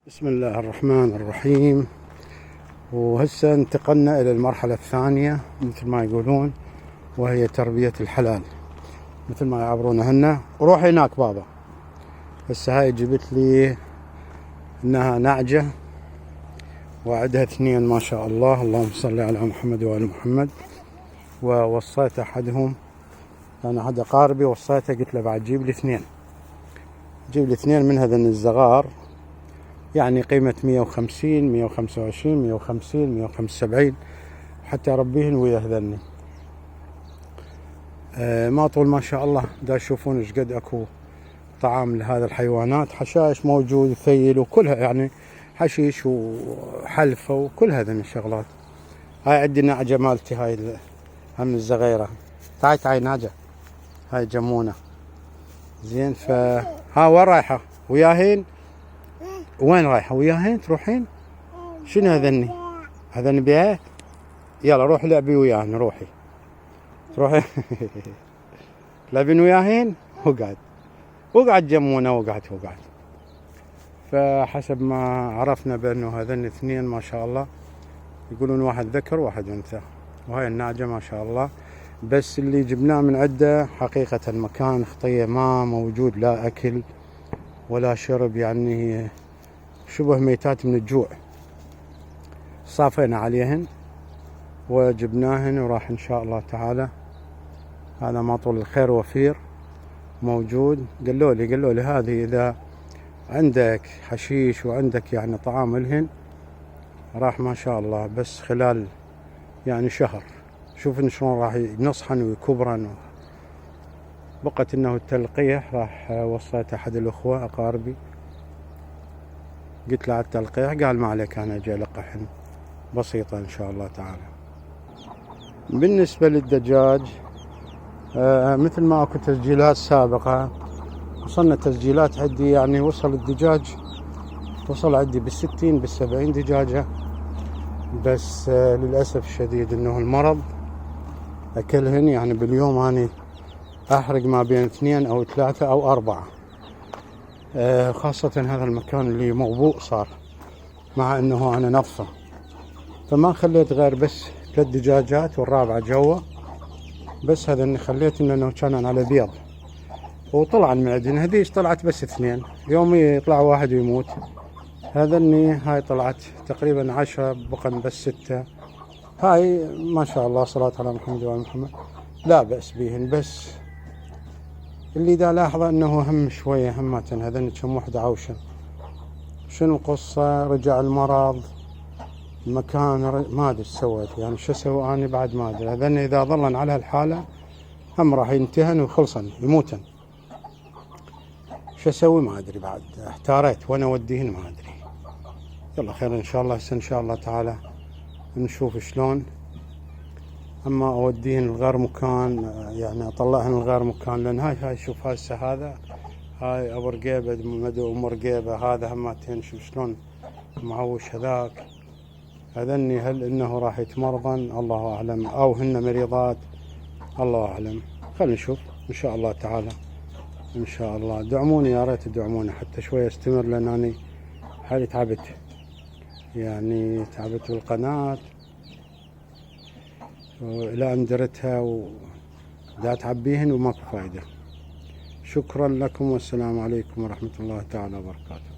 بسم الله الرحمن الرحيم. وهسه انتقلنا إلى المرحلة الثانية مثل ما يقولون، وهي تربية الحلال مثل ما يعبرونها هنا. روح هناك بابا. هسه هاي جبت لي انها نعجة وعدها 2 ما شاء الله، اللهم صل على محمد وآل محمد. ووصيت احدهم، انا احد اقاربي وصيته، قلت له بعد جيب لي 2، جيب لي 2 من هذن الزغار، يعني قيمة 150 125 150 175 حتى اربيهن ويا هذني. ما طول ما شاء الله دا تشوفون ايش قد اكو طعام لهذا الحيوانات، حشائش موجود وثيل وكلها، يعني حشيش وحلفة وكل هذين الشغلات. هاي عندي نعجة مالتي، هاي هم الزغيرة. تعي نعجة، هاي جمونة زين. ها وين رايحة وياهين؟ وين رايحة وياهين؟ تروحين؟ شنو هذني بيها؟ يلا روح لعبي وياهن، روحي لعبين وياهين. وقعد جمونة وقعد. فحسب ما عرفنا بأنه هذين 2 ما شاء الله، يقولون واحد ذكر واحد أنثى. وهاي النعجة ما شاء الله، بس اللي جبناه من عده حقيقة المكان خطية، ما موجود لا أكل ولا شرب، يعني شبه ميتات من الجوع. صافينا عليهن وجبناهن وراح إن شاء الله تعالى. هذا ما طول الخير وفير موجود. قالوا لي هذه إذا عندك حشيش وعندك يعني طعام لهن، راح ما شاء الله بس خلال يعني شهر شوف شلون راح ينصحن ويكبرن. بقت انه التلقيح، راح وصيت احد الاخوة اقاربي، قلت له على التلقيح، قال ما عليك انا اجي القحن بسيطة ان شاء الله تعالى. بالنسبة للدجاج، مثل ما اكو تسجيلات سابقة، وصلنا تسجيلات عندي، يعني وصل الدجاج وصل عندي بال60 بال70 دجاجة، بس للأسف الشديد انه المرض اكلهن. يعني باليوم اني احرق ما بين 2 أو 3 أو 4، خاصة هذا المكان اللي موبوء صار، مع انه انا نظفه. فما خليت غير بس 3 دجاجات والرابعة جوا، بس هذا اللي خليت انه كان على بيض وطلع المعدن. هذيش طلعت بس 2، يومي يطلع واحد ويموت. هاي طلعت تقريبا 10، بقن بس 6. هاي ما شاء الله صلاة على محمد وعلى محمد، لا بأس بيهن. بس اللي دا لاحظه انه هم شوية همة هذن كم وحدة عوشة. شنو القصة؟ رجع المرض المكان، ما ادري ايش سويت، يعني شو اسوي اني بعد ما ادري. هذن اذا ظلن على هالحالة هم راح ينتهن ويخلصن يموتن. شو اسوي ما ادري، بعد احتاريت وين اوديهن ما ادري. يلا خير ان شاء الله. هسه ان شاء الله تعالى نشوف شلون. اما اوديهن لغير مكان، يعني اطلعهن لغير مكان، لان هاي شوف هسه هاي ابو رقيبه مدو ام رقيبه، هذا همتين شوف شلون معوش هذاك. هذني هل انه راح يتمرضن الله اعلم، او هن مريضات الله اعلم. خلينا نشوف ان شاء الله تعالى. ان شاء الله دعموني، يا ريت تدعموني حتى شويه استمر، لان اني حالي تعبت، يعني تعبت بالقناة وإلى أن درتها ودا تعبيهن وماكو فايدة. شكرا لكم والسلام عليكم ورحمة الله تعالى وبركاته.